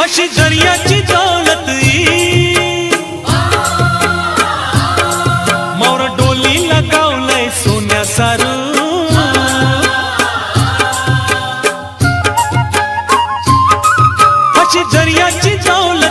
अशी दर्याची दौलत मोर डोलीला गावलंय सोन्या सारू अशी दर्याची दौलत